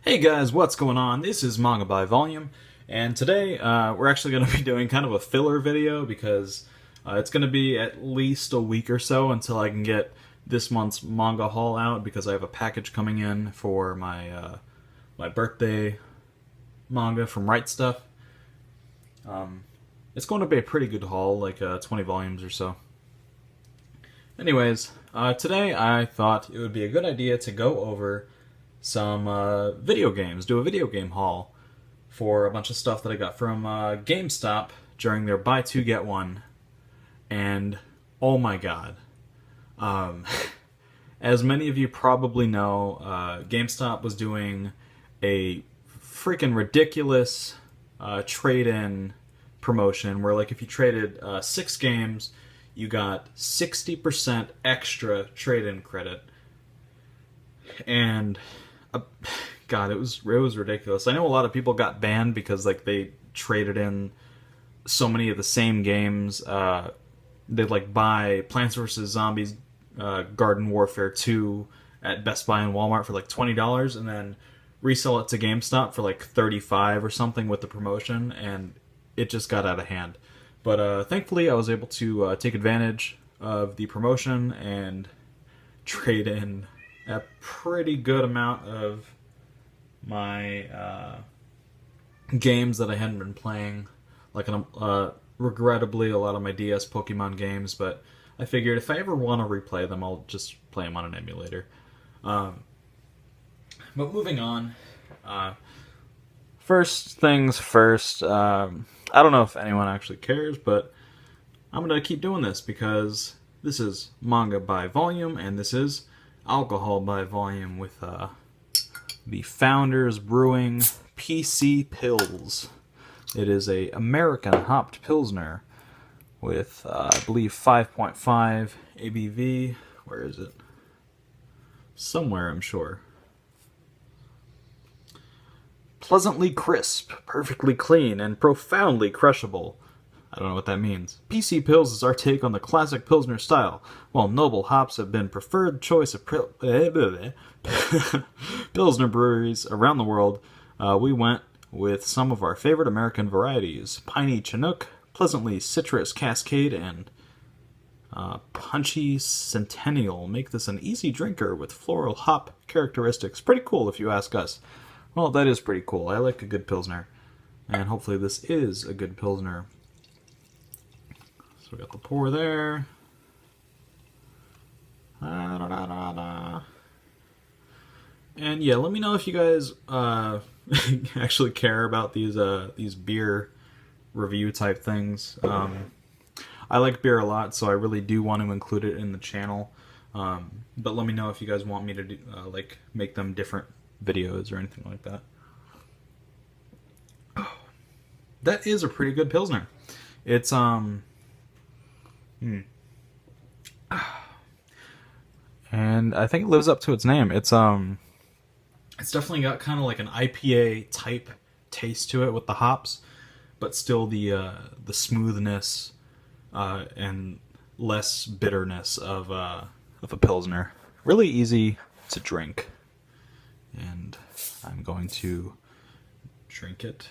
Hey guys, what's going on? This is Manga by Volume, and today we're actually going to be doing kind of a filler video because it's going to be at least a week or so until I can get this month's manga haul out because I have a package coming in for my my birthday manga from Right Stuff. It's going to be a pretty good haul, like 20 volumes or so. Anyways, today I thought it would be a good idea to go over some video games, do a video game haul for a bunch of stuff that I got from GameStop during their buy two get one, and oh my god. As many of you probably know, GameStop was doing a freaking ridiculous trade-in promotion where, like, if you traded 6 games, you got 60% extra trade-in credit. And God, it was ridiculous. I know a lot of people got banned because, like, they traded in so many of the same games. They'd, like, buy Plants vs. Zombies Garden Warfare 2 at Best Buy and Walmart for like $20 and then resell it to GameStop for like $35 or something with the promotion, and it just got out of hand. But thankfully I was able to take advantage of the promotion and trade in a pretty good amount of my games that I hadn't been playing. Like, regrettably, a lot of my DS Pokemon games, but I figured if I ever want to replay them, I'll just play them on an emulator. But moving on, first things first, I don't know if anyone actually cares, but I'm going to keep doing this because this is Manga by Volume, and this is Alcohol by Volume with the Founders Brewing PC Pils. It is a American hopped Pilsner with, I believe, 5.5 ABV. Where is it? Somewhere, I'm sure. Pleasantly crisp, perfectly clean, and profoundly crushable. I don't know what that means. PC Pils is our take on the classic Pilsner style. While noble hops have been preferred choice of Pilsner breweries around the world, we went with some of our favorite American varieties. Piney Chinook, pleasantly citrus Cascade, and punchy Centennial make this an easy drinker with floral hop characteristics. Pretty cool if you ask us. Well, that is pretty cool. I like a good Pilsner. And hopefully this is a good Pilsner. So we got the pour there. And yeah, let me know if you guys actually care about these beer review type things. I like beer a lot, so I really do want to include it in the channel. But let me know if you guys want me to do, like, make them different videos or anything like that. That is a pretty good Pilsner. It's and I think it lives up to its name. It's definitely got kind of like an IPA type taste to it with the hops, but still the smoothness and less bitterness of a Pilsner. Really easy to drink, and I'm going to drink it.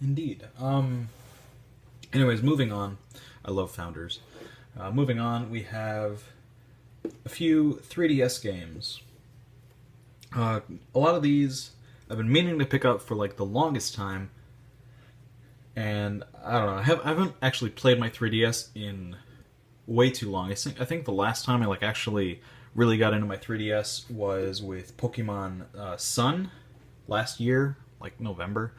Indeed. Anyways, moving on. I love Founders. Moving on, we have a few 3DS games. A lot of these I've been meaning to pick up for like the longest time, and I don't know. I haven't actually played my 3DS in way too long. I think the last time I like actually really got into my 3DS was with Pokemon Sun last year, like November.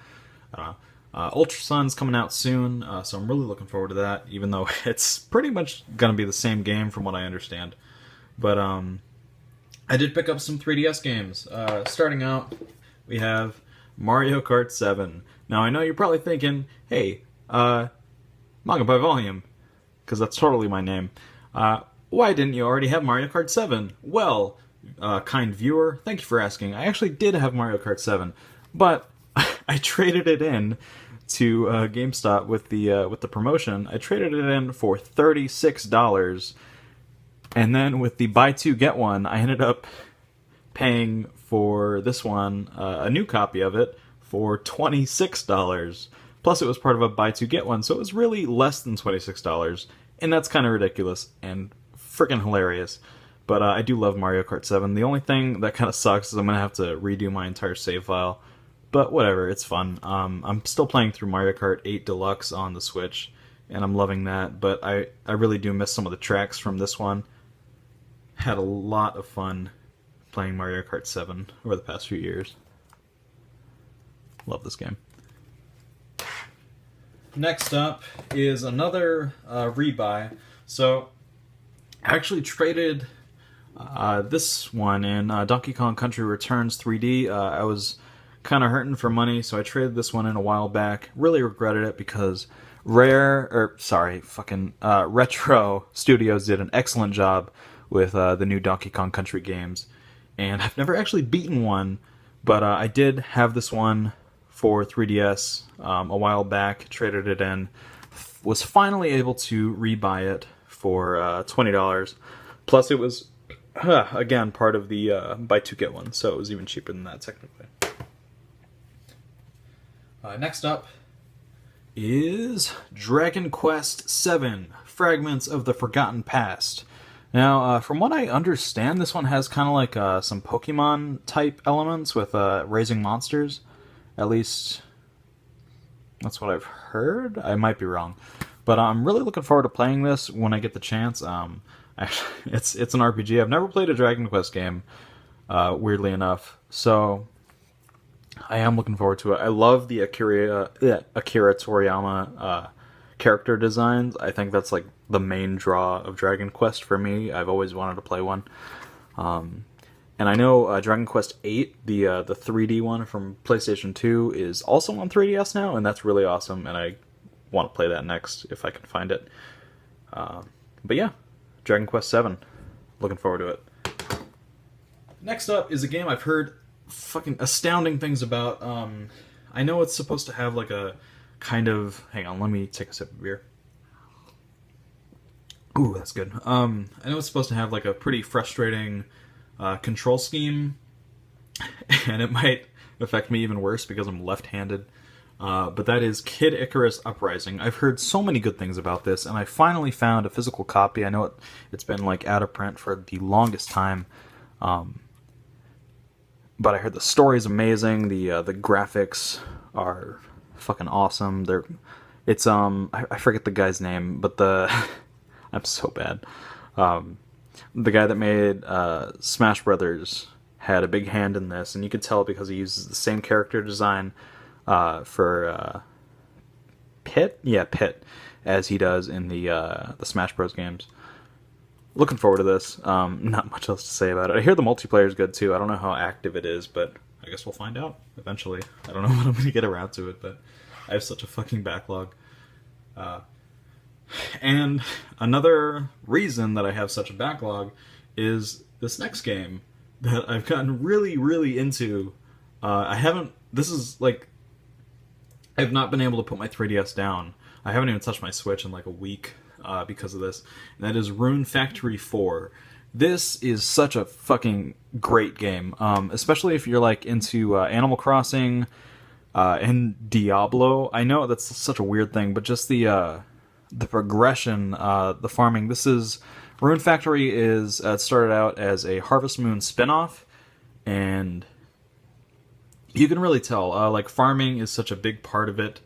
I don't know. Ultra Sun's coming out soon, so I'm really looking forward to that, even though it's pretty much going to be the same game from what I understand. But I did pick up some 3DS games. Starting out, we have Mario Kart 7. Now, I know you're probably thinking, hey, Manga by Volume, because that's totally my name. Why didn't you already have Mario Kart 7? Well, kind viewer, thank you for asking. I actually did have Mario Kart 7, but I traded it in to GameStop with the promotion. I traded it in for $36, and then with the buy two get one, I ended up paying for this one, a new copy of it, for $26. Plus, it was part of a buy two get one, so it was really less than $26, and that's kind of ridiculous and freaking hilarious. But I do love Mario Kart 7. The only thing that kind of sucks is I'm going to have to redo my entire save file. But whatever, it's fun. I'm still playing through Mario Kart 8 Deluxe on the Switch, and I'm loving that. But I really do miss some of the tracks from this one. Had a lot of fun playing Mario Kart 7 over the past few years. Love this game. Next up is another rebuy. So, I actually traded this one in Donkey Kong Country Returns 3D. I was kind of hurting for money, so I traded this one in a while back. Really regretted it because Retro Studios did an excellent job with the new Donkey Kong Country games. And I've never actually beaten one, but I did have this one for 3DS a while back, traded it in, was finally able to rebuy it for $20. Plus it was, again, part of the buy two get one, so it was even cheaper than that technically. Next up is Dragon Quest VII, Fragments of the Forgotten Past. Now, from what I understand, this one has kind of like some Pokemon-type elements with raising monsters. At least, that's what I've heard. I might be wrong. But I'm really looking forward to playing this when I get the chance. Actually, it's an RPG. I've never played a Dragon Quest game, weirdly enough. So, I am looking forward to it. I love the Akira Toriyama character designs. I think that's like the main draw of Dragon Quest for me. I've always wanted to play one. And I know Dragon Quest VIII, the 3D one from PlayStation 2, is also on 3DS now, and that's really awesome, and I want to play that next if I can find it. But yeah, Dragon Quest VII. Looking forward to it. Next up is a game I've heard fucking astounding things about. I know it's supposed to have like a kind of... Hang on, let me take a sip of beer. Ooh, that's good. I know it's supposed to have like a pretty frustrating control scheme, and it might affect me even worse because I'm left-handed. But that is Kid Icarus Uprising. I've heard so many good things about this, and I finally found a physical copy. I know it's been like out of print for the longest time. But I heard the story's amazing. The graphics are fucking awesome. It's I forget the guy's name, but I'm so bad. The guy that made Smash Brothers had a big hand in this, and you could tell because he uses the same character design for Pit, as he does in the Smash Bros. Games. Looking forward to this. Not much else to say about it. I hear the multiplayer is good too. I don't know how active it is, but I guess we'll find out eventually. I don't know when I'm going to get around to it, but I have such a fucking backlog. And another reason that I have such a backlog is this next game that I've gotten really, really into. I've not been able to put my 3DS down. I haven't even touched my Switch in like a week because of this. And that is Rune Factory 4. This is such a fucking great game, especially if you're like into Animal Crossing and Diablo. I know that's such a weird thing, but just the progression, the farming. This is Rune Factory is it started out as a Harvest Moon spin-off, and you can really tell like farming is such a big part of it.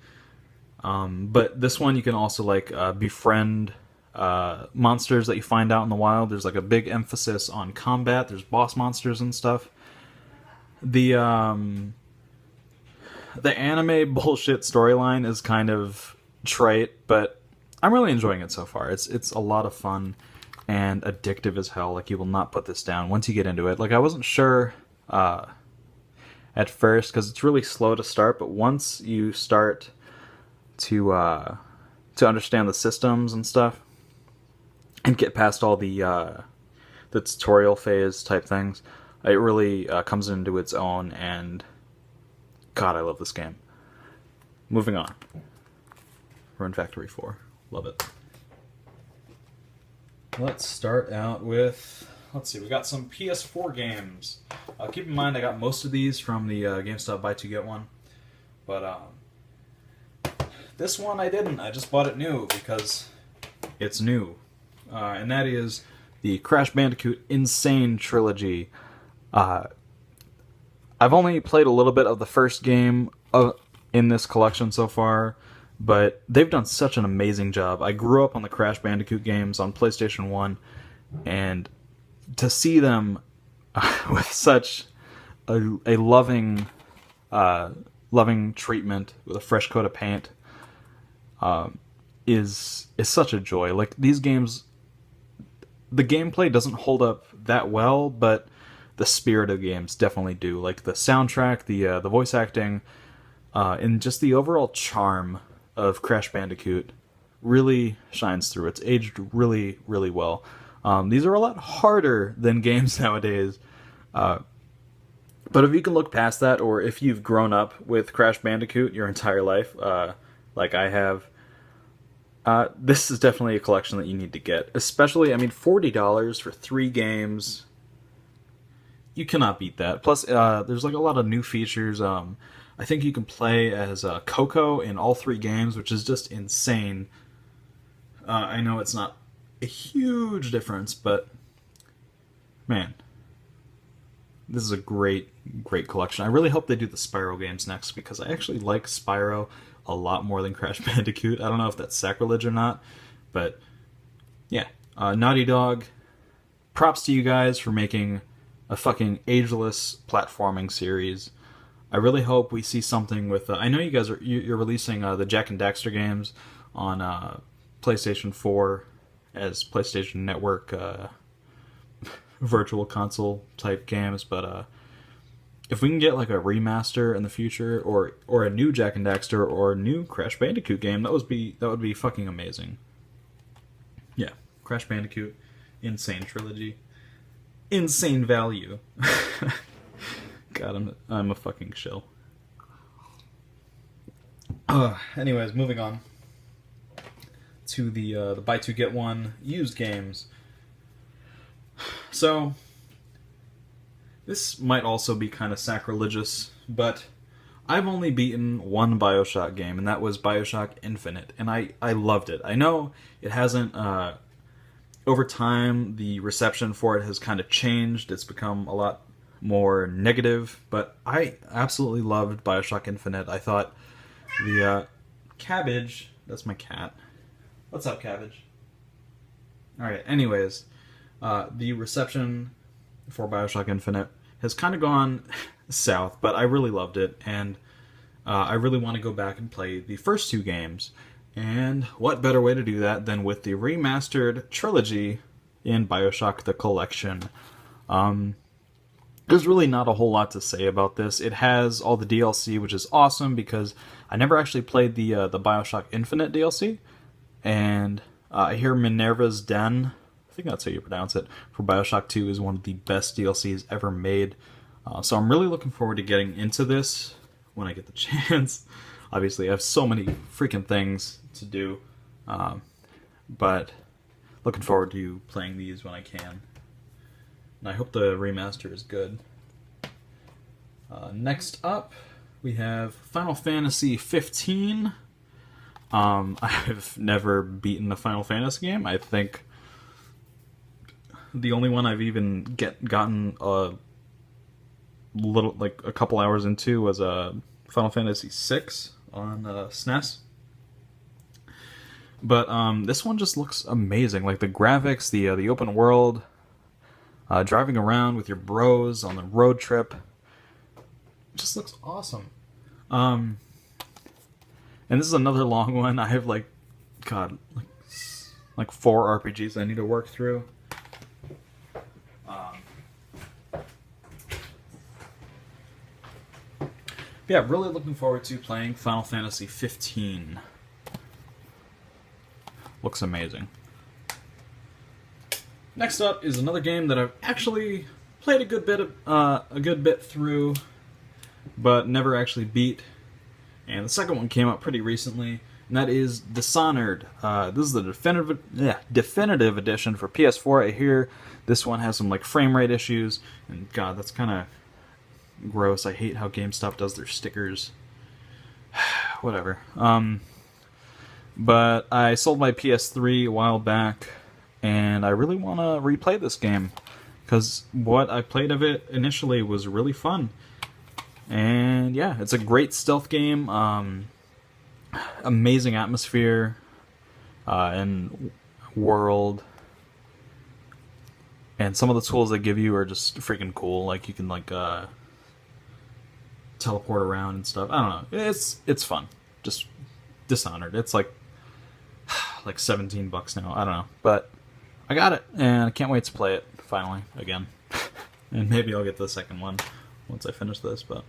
But this one you can also like befriend monsters that you find out in the wild. There's like a big emphasis on combat. There's boss monsters and stuff. The anime bullshit storyline is kind of trite, but I'm really enjoying it so far. It's a lot of fun and addictive as hell. Like, you will not put this down once you get into it. Like, I wasn't sure at first because it's really slow to start, but once you start to understand the systems and stuff and get past all the tutorial phase type things, it really comes into its own, and God, I love this game. Moving on. Rune Factory 4. Love it. Let's start out with let's see, we got some PS4 games. Keep in mind I got most of these from the GameStop Buy Two Get One. But this one I didn't. I just bought it new because it's new. And that is the Crash Bandicoot Insane Trilogy. I've only played a little bit of the first game in this collection so far, but they've done such an amazing job. I grew up on the Crash Bandicoot games on PlayStation 1, and to see them with such a loving treatment with a fresh coat of paint is such a joy. Like, these games, the gameplay doesn't hold up that well, but the spirit of the games definitely do. Like, the soundtrack, the voice acting, and just the overall charm of Crash Bandicoot really shines through. It's aged really, really well. These are a lot harder than games nowadays. But if you can look past that, or if you've grown up with Crash Bandicoot your entire life, like I have, this is definitely a collection that you need to get. Especially, I mean, $40 for 3 games, you cannot beat that. Plus, there's like a lot of new features. I think you can play as Coco in all 3 games, which is just insane. I know it's not a huge difference, but man, this is a great collection. I really hope they do the Spyro games next, because I actually like Spyro a lot more than Crash Bandicoot. I don't know if that's sacrilege or not, but yeah. Naughty Dog, props to you guys for making a fucking ageless platforming series. I really hope we see something with... I know you guys you're releasing the Jak and Daxter games on PlayStation 4 as PlayStation Network virtual console type games, but if we can get like a remaster in the future, or a new Jak and Daxter or a new Crash Bandicoot game, that would be fucking amazing. Yeah, Crash Bandicoot Insane Trilogy, insane value. God, I'm a fucking shill. Anyways, moving on to the Buy Two Get One used games. So this might also be kind of sacrilegious, but I've only beaten one Bioshock game, and that was Bioshock Infinite, and I loved it. I know it hasn't... over time, the reception for it has kind of changed. It's become a lot more negative, but I absolutely loved Bioshock Infinite. I thought the Cabbage, that's my cat. What's up, Cabbage? Alright, anyways, the reception for Bioshock Infinite has kind of gone south, but I really loved it, and I really want to go back and play the first 2 games. And what better way to do that than with the remastered trilogy in Bioshock the Collection. There's really not a whole lot to say about this. It has all the DLC, which is awesome, because I never actually played the Bioshock Infinite DLC, and I hear Minerva's Den, I think that's how you pronounce it, for Bioshock 2 is one of the best DLCs ever made. So I'm really looking forward to getting into this when I get the chance. Obviously, I have so many freaking things to do, but looking forward to playing these when I can. And I hope the remaster is good. Next up, we have Final Fantasy 15. I've never beaten a Final Fantasy game. I think the only one I've even gotten a little, like a couple hours into, was Final Fantasy 6 on SNES. But this one just looks amazing. Like the graphics, the open world, driving around with your bros on the road trip, it just looks awesome. And this is another long one. I have like 4 RPGs I need to work through. Yeah, really looking forward to playing Final Fantasy 15. Looks amazing. Next up is another game that I've actually played a good bit through, but never actually beat. And the second one came out pretty recently. and that is Dishonored. This is the definitive edition for PS4. I hear this one has some like frame rate issues, and God, that's kind of gross. I hate how GameStop does their stickers. Whatever. But I sold my PS3 a while back, and I really want to replay this game, because what I played of it initially was really fun. And yeah, it's a great stealth game, amazing atmosphere, and world, and some of the tools they give you are just freaking cool. Like you can like teleport around and stuff. I don't know. It's fun. Just Dishonored. It's like $17 now. I don't know, but I got it, and I can't wait to play it finally again. And maybe I'll get the second one once I finish this. But all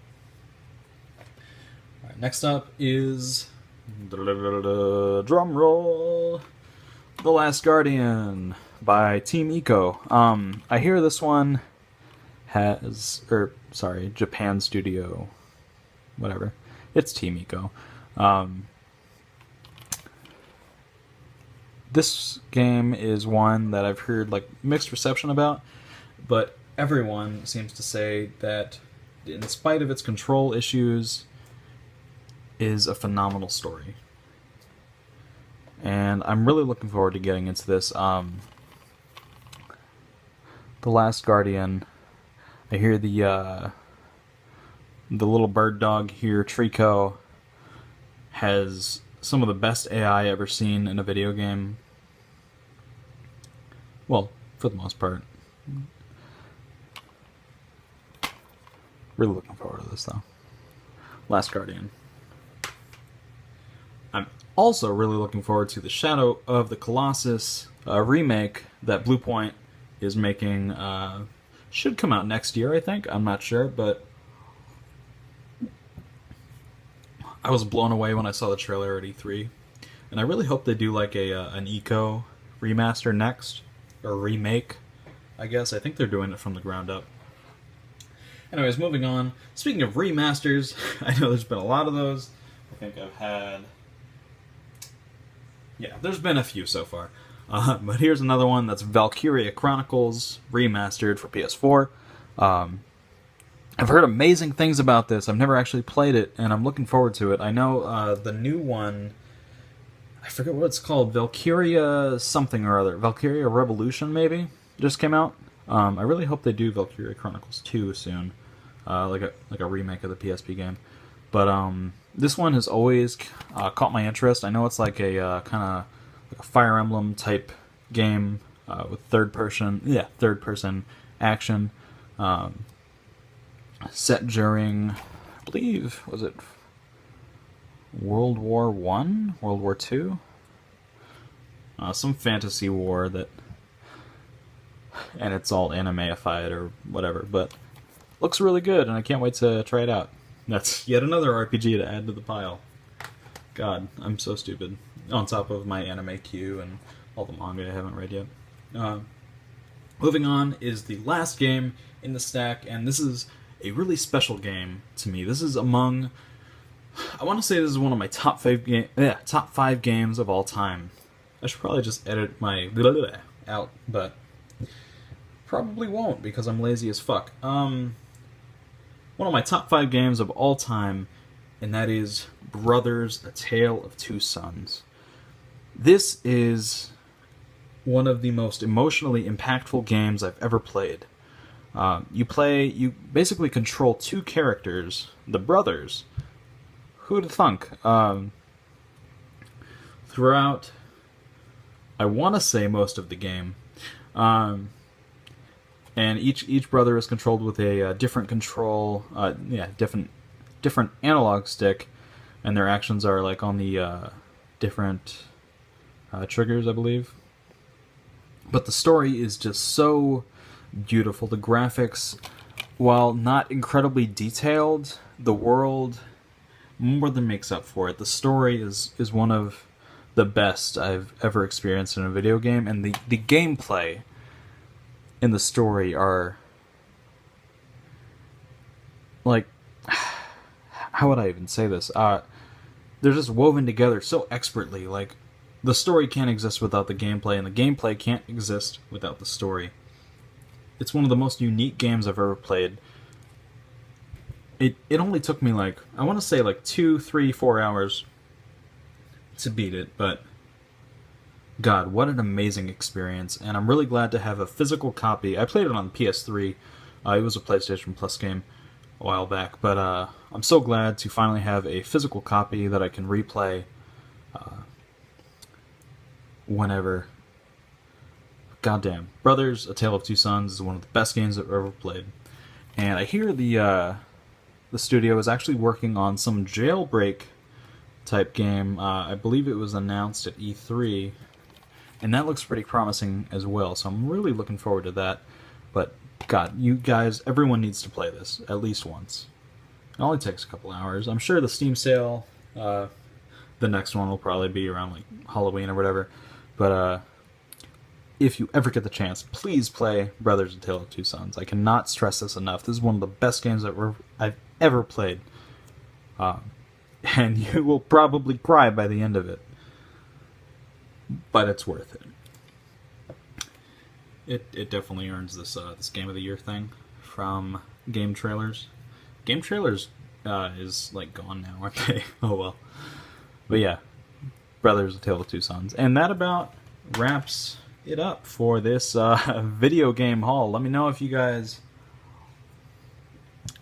right, next up is drum roll, The Last Guardian by Team Ico. I hear this one has, Japan Studio, whatever. It's Team Ico. This game is one that I've heard like mixed reception about, but everyone seems to say that, in spite of its control issues, is a phenomenal story. And I'm really looking forward to getting into this. The Last Guardian, I hear the little bird dog here, Trico, has some of the best AI ever seen in a video game. Well, for the most part. Really looking forward to this, though. Last Guardian. I'm also really looking forward to the Shadow of the Colossus remake that Bluepoint is making. Should come out next year, I think. I'm not sure, but I was blown away when I saw the trailer at E3, and I really hope they do like an Eco remaster next, or remake, I guess. I think they're doing it from the ground up. Anyways, moving on. Speaking of remasters, I know there's been a lot of those. I think I've had... yeah, there's been a few so far. But here's another one that's Valkyria Chronicles remastered for PS4. I've heard amazing things about this. I've never actually played it, and I'm looking forward to it. I know the new one, I forget what it's called, Valkyria something or other. Valkyria Revolution, maybe, just came out. I really hope they do Valkyria Chronicles 2 soon, like a remake of the PSP game. But this one has always caught my interest. I know it's like a kind of like a Fire Emblem type game with third person action. Set during, I believe, was it World War I? World War II? Some fantasy war that, and it's all anime-ified or whatever, but looks really good, and I can't wait to try it out. That's yet another RPG to add to the pile. God, I'm so stupid. On top of my anime queue and all the manga I haven't read yet. Moving on is the last game in the stack, and this is a really special game to me. This is among, I want to say this is one of my top five games of all time. I should probably just edit my out, but probably won't because I'm lazy as fuck. One of my top 5 games of all time, and that is Brothers: A Tale of Two Sons. This is one of the most emotionally impactful games I've ever played. You basically control 2 characters, the brothers. Who'd thunk? Throughout, I want to say most of the game, and each brother is controlled with a different control, different analog stick, and their actions are like on the different triggers, I believe. But the story is just so beautiful. The graphics, while not incredibly detailed, the world more than makes up for it. The story is one of the best I've ever experienced in a video game, and the gameplay and the story are like, how would I even say this? they're just woven together so expertly. Like, the story can't exist without the gameplay, and the gameplay can't exist without the story. It's one of the most unique games I've ever played. It only took me, like, I want to say, like, 2, 3, 4 hours to beat it, but God, what an amazing experience, and I'm really glad to have a physical copy. I played it on PS3. It was a PlayStation Plus game a while back, but I'm so glad to finally have a physical copy that I can replay whenever. Goddamn. Brothers, A Tale of Two Sons is one of the best games I've ever played. And I hear the studio is actually working on some jailbreak type game. I believe it was announced at E3, and that looks pretty promising as well, so I'm really looking forward to that. But God, you guys, everyone needs to play this at least once. It only takes a couple hours. I'm sure the Steam sale, the next one will probably be around like Halloween or whatever, but if you ever get the chance, please play Brothers: A Tale of Two Sons. I cannot stress this enough. This is one of the best games I've ever played. And you will probably cry by the end of it. But it's worth it. It definitely earns this this Game of the Year thing from Game Trailers. Game Trailers is like gone now, aren't they? Oh well. But yeah, Brothers: A Tale of Two Sons. And that about wraps it up for this video game haul. Let me know if you guys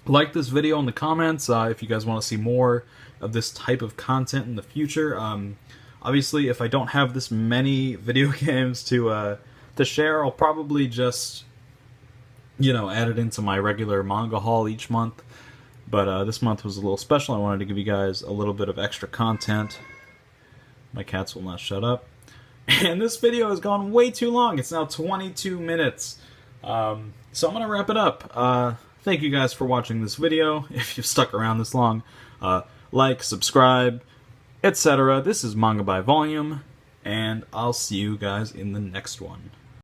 like this video in the comments, if you guys want to see more of this type of content in the future. Obviously, if I don't have this many video games to share, I'll probably just, add it into my regular manga haul each month. But this month was a little special. I wanted to give you guys a little bit of extra content. My cats will not shut up. And this video has gone way too long. It's now 22 minutes. So I'm going to wrap it up. Thank you guys for watching this video. If you've stuck around this long, like, subscribe, etc. This is Manga by Volume, and I'll see you guys in the next one.